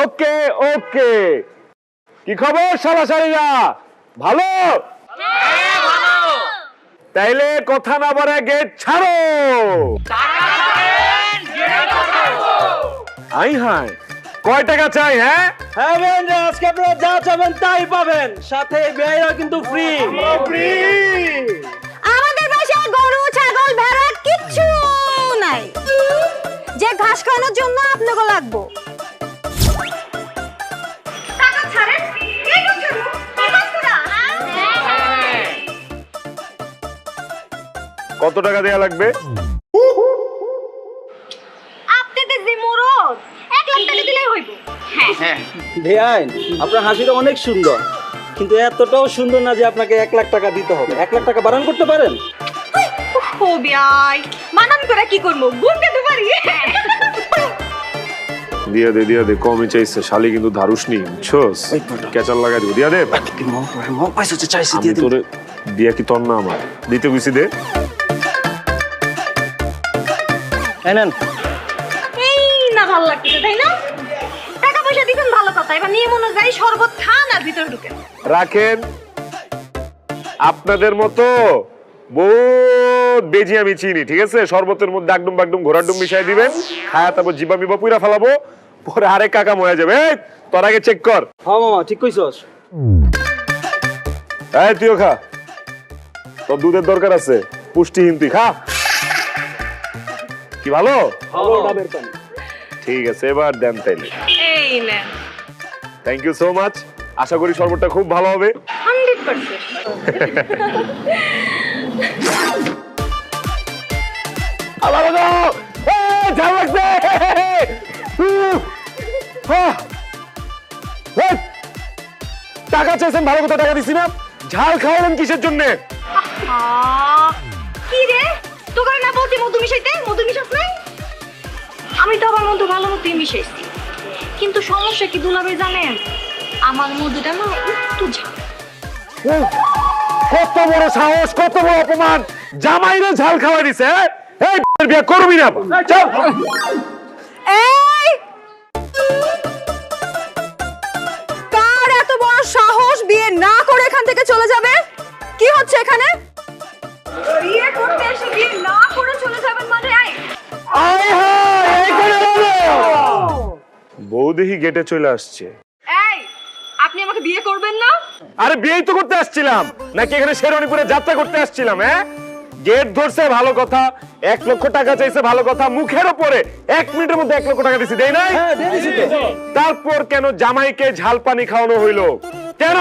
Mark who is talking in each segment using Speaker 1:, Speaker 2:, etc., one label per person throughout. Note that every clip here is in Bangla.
Speaker 1: ওকে ওকে, কি খবর সালাসারিরা? ভালো? তাইলে কথা না বলে গেট ছাড়ো। হাই হাই, কয় টাকা চাই? হ্যাঁ
Speaker 2: হ্যাঁ বেন, আজকে আপনারা যা চাবেন তাই পাবেন, সাথে বেড়া কিন্তু ফ্রি।
Speaker 3: আমাদের বাসায় গরু ছাগল ভেড়া কিচ্ছু নাই, যে ঘাস খাওয়ানোর জন্য আপনাকে লাগবো। টাকা ছাড়েন, এই করছেন কি করছরা?
Speaker 1: কত টাকা দেয়া লাগবে?
Speaker 3: আপনাদের যে মুরদ 1 লাখ টাকা দিলেই হইব। হ্যাঁ
Speaker 2: বেআইন, আপনার হাসিটা অনেক সুন্দর, কিন্তু এতটাও সুন্দর না যে আপনাকে 1 লাখ টাকা দিতে হবে। 1 লাখ টাকা বাড়ান করতে পারেন?
Speaker 3: ও বিয়াই, মানান করে কি করব? গুনতে তো পারি।
Speaker 1: দিয়া দে, কমই চাইছে। শালি কিন্তু ধারুস নি, বুঝছস? কেচাল লাগাই দিব। দিয়া দে।
Speaker 2: মন পাইছো যে চাইছি
Speaker 1: আমি
Speaker 2: দিয়ে দিন।
Speaker 1: তোরে দিয়া কি তোর না আমার দিতে কইছি, দে।
Speaker 2: এই নেন।
Speaker 3: এই না ভালো লাগতেছে তাই না? টাকা পয়সা দিবেন ভালো কথা, এবার নিয়ম অনুযায়ী শরবত খান আর ভিতরে ঢুকেন।
Speaker 1: রাখেন। আপনাদের মতো বহুত বেজি আমি চিনি, ঠিক আছে? শরবতের মধ্যে একদম বাগডুম ঘোড়ার ডুম মিশাই দিবেন, খায়া তারপর জিবা মিবা পুইরা ফেলাবো, পরে আরেক কাকা মরে যাবে। এই তোর আগে চেক কর।
Speaker 2: হ্যাঁ মামা, ঠিক কইছস।
Speaker 1: এই তুইও খা, তোর দুধের দরকার আছে, পুষ্টিহীন, তুই খা। কি ভালো?
Speaker 2: ভালো ডাবের পানি।
Speaker 1: ঠিক আছে, এবার দেন তাইলে।
Speaker 3: এই নেন।
Speaker 1: Thank you so much. আশা করি শরবতটা খুব ভালো হবে।
Speaker 3: 100%।
Speaker 1: আবার দাও। এই ঝাল লাগছে। এই, টাকা চাইছেন, ভালো কথা, টাকা দিছি না। ঝাল খাওয়ালেন কিসের জন্য?
Speaker 3: কি রে, তোকে না বলছি মধু মিশাইতে? মধু মিশাস নাই? আমি তো আমার মধু ভালো মতোই মিশাইছি, কিন্তু সমস্যা কি দুলাভাই জানেন? আমার মধুটা না একটু ঝাল।
Speaker 1: কত বড় সাহস, কত বড় অপমান! জামাইরে ঝাল খাওয়াই দিছে। এই বিয়ে করবি না, চল।
Speaker 3: এই কার এত বড় সাহস বিয়ে না করে এখান থেকে চলে যাবে? কি হচ্ছে এখানে? বিয়ে করতে এসে বিয়ে না করে চলে যাবেন মানে?
Speaker 1: আয় হায়, এই করে হলো। বউ দেখি গেটে চলে আসছে।
Speaker 3: এই, আপনি আমাকে বিয়ে করবেন না?
Speaker 1: আরে বিয়েই তো করতে আসছিলাম, নাকি এখানে শেরওয়ানিপুরে যাত্রা করতে আসছিলাম? হ্যাঁ, গেট ধরছে ভালো কথা, 1 লক্ষ টাকা চাইছে ভালো কথা, মুখের উপরে 1 মিনিটের মধ্যে 1 লক্ষ টাকা দিছি, দেই নাই?
Speaker 2: হ্যাঁ, দিয়ে দিছি তো।
Speaker 1: তারপর কেন জামাইকে ঝাল পানি খাওয়ানো হইলো? কেন?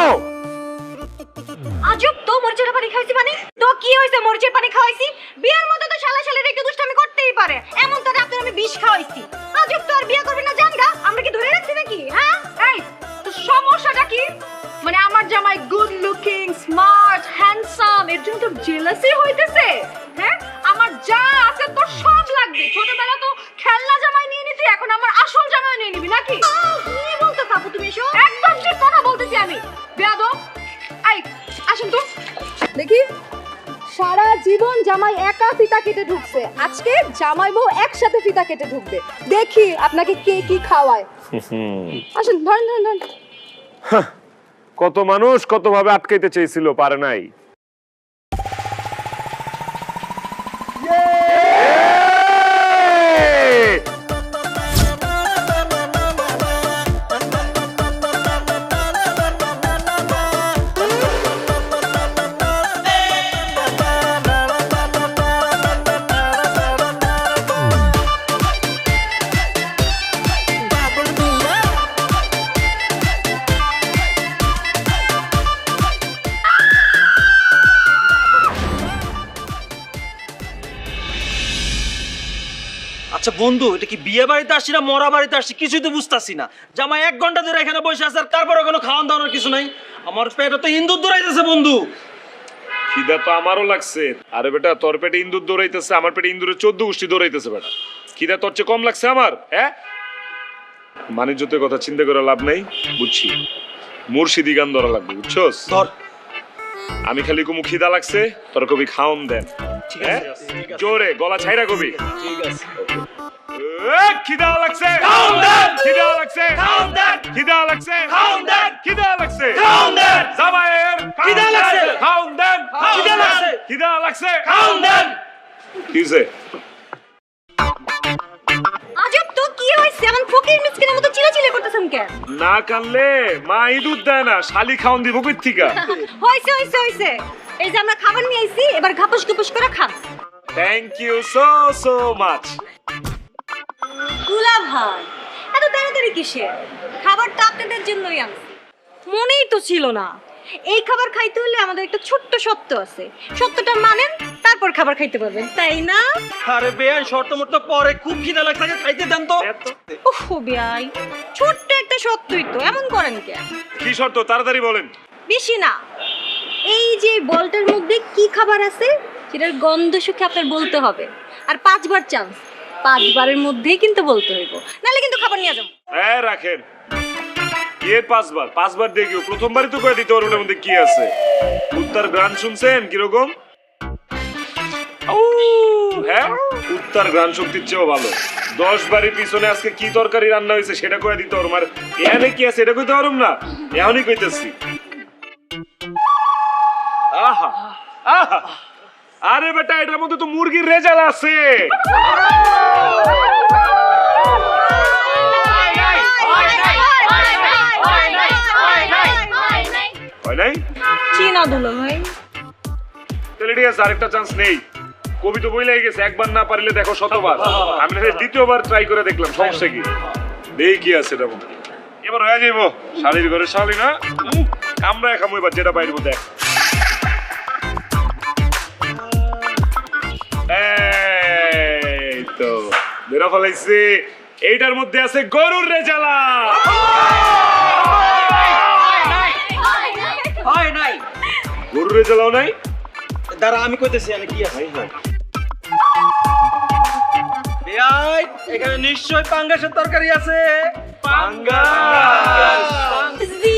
Speaker 3: আজব তো, মরিচের পানি খাইছি মানে? তো কি হইছে মরিচের পানি খাওয়াইছি? বিয়ের মধ্যে তো শালা শালির একটু দুষ্টামি করতেই পারে, এমন তো রাতে আমি বিষ খাওয়াইছি। আজব তো, আর বিয়ে করবেন না জানগা? আমরা কি ধরে রাখছি নাকি? হ্যাঁ, এই তো সমস্যাটা কি? মানে আমার জামাই গুড লুকিং, স্মার্ট, হ্যান্ডসাম, এর জন্য তো জেলাসি হইতেছে? হ্যাঁ, আমার যা আছে তোর সব লাগবে। ছোটবেলা তো খেলনা জামাই নিয়ে নিতি, এখন আমার আসল জামাই নিয়ে নিবি নাকি? কি বলতে পাবো তুমি এসো? একদম ঠিক কথা বলতেছি আমি। বেয়াদব। এই আসুন তো দেখি। সারা জীবন জামাই একা ফিতা কেটে ঢুকছে, আজকে জামাই বউ একসাথে ফিতা কেটে ঢুকবে। দেখি আপনাকে কে কি খাওয়ায়। আসুন, ধরেন ধরেন ধরেন।
Speaker 1: কত মানুষ কত ভাবে আটকাইতে চেয়েছিল, পারে নাই।
Speaker 2: আচ্ছা বন্ধু, এটা কি বিয়ে বাড়িতে আসছি না মরা বাড়িতে আসছি কিছুই তো বুঝতাছি না। জামাই 1 ঘন্টা ধরে এখানে বসে আছে, আর তারপরে কোনো খাওয়ান দাওয়ানোর কিছু নাই। আমার পেটে তো ইন্দুর দৌড়াইতেছে বন্ধু।
Speaker 1: খিদা তো আমারও লাগছে। আরে বেটা, তোর পেটে ইন্দুর দৌড়াইতেছে, আমার পেটে ইন্দুরের 14 গোষ্ঠী দৌড়াইতেছে। বেটা, খিদা তোর চেয়ে কম লাগছে আমার? হ্যাঁ, বাণিজ্যতের কথা চিন্তা করে লাভ নেই, বুঝছি। মুর্শিদি গান ধরা লাগবে, বুঝছস?
Speaker 2: ধর।
Speaker 1: আমি খালি কুমু খিদা লাগছে, তোর কবি খাওন দেন।
Speaker 2: ঠিক
Speaker 1: হ্যাঁ,
Speaker 2: আছে, ঠিক আছে।
Speaker 1: জোরে গলা ছাইরা কবি।
Speaker 2: ঠিক আছে।
Speaker 1: খিদা লাগছে, খাওন দেন। খিদা লাগছে, খাওন দেন।
Speaker 2: আছে।
Speaker 1: খিদা লাগছে
Speaker 2: খাওন দেন।
Speaker 1: কিছে
Speaker 3: আজব তো, কি হইছে? এমন ফকির মিসকিনের মতো চিল্লাচিল্লি করতেছেন কেন?
Speaker 1: না কানলে মা ইঁদুর দেয় না, শালি খাওন দিব কই থিকা।
Speaker 3: হইছে এই যে আমরা খাবার নিয়ে আইছি, এবার ঘাপস ঘুপস করে খান।
Speaker 1: Thank you so so much.
Speaker 3: দুলা ভাই, এত তাড়াতাড়ি কিসের? খাবারটা আপনাদের জন্যই আনছি। মনেই তো ছিল না এই খাবার খাইতে হলে আমাদের একটা ছোট্ট সত্য আছে, সত্যটা মানেন তারপর খাবার খাইতে পারবেন, তাই না?
Speaker 2: আরে বেয়াই শর্ত মতো পরে খুব খিদা লাগছে, আগে খাইতে দেন তো।
Speaker 3: ওহো বেয়াই, ছোট্ট একটা সত্যই তো, এমন করেন কেন?
Speaker 1: কি শর্ত তাড়াতাড়ি বলেন।
Speaker 3: বেশি না, এই যে বলটার মধ্যে কি খাবার আছে সেটার গন্ধ শুকে আপনার বলতে হবে, আর 5 বার চান্স, 5 বারের মধ্যেই কিন্তু বলতে হইব, নাহলে কিন্তু খাবার নিয়ে যাবো।
Speaker 1: হ্যাঁ রাখেন। কে 5 বার দিয়ে কেউ প্রথমবারই তো কয়ে দিতে ওর মধ্যে কি আছে। উত্তর গান শুনছেন কিরকম? হ্যাঁ, উত্তর গান শক্তির চেয়েও ভালো। 10 বারের পিছনে আজকে কি তরকারি রান্না হয়েছে সেটা কয়ে দিতে ওর মার এখানে কি আছে এটা কইতে পারুম না, এখনই কইতেছি। আহা আহা, আরে বেটা এটার মধ্যে তো মুরগির রেজাল আছে। হয় নাই?
Speaker 3: চীনা দুলা ভাই,
Speaker 1: তাহলে ঠিক আছে, আরেকটা চান্স নেই। কবি তো বই লেগে গেছে, একবার না পারলে দেখো শতবার। আমি না দ্বিতীয়বার ট্রাই করে দেখলাম, সমস্যা কি? দেখি কি আছে এটা মধ্যে। এবার হয়ে যাইব শালির ঘরে শালি না, আমরা খামো এবার যেটা বাইরের মধ্যে। এই তো বেরা ফলাইছে, এইটার মধ্যে আছে গরুর রেজালা।
Speaker 2: হয় নাই।
Speaker 1: গরুর রেজালাও নাই?
Speaker 2: দাঁড়া আমি কইতেছি আমি কি আছে। বেয়াই এখানে নিশ্চয়ই পাঙ্গাসের তরকারি আছে।
Speaker 1: পাঙ্গাস।
Speaker 3: জি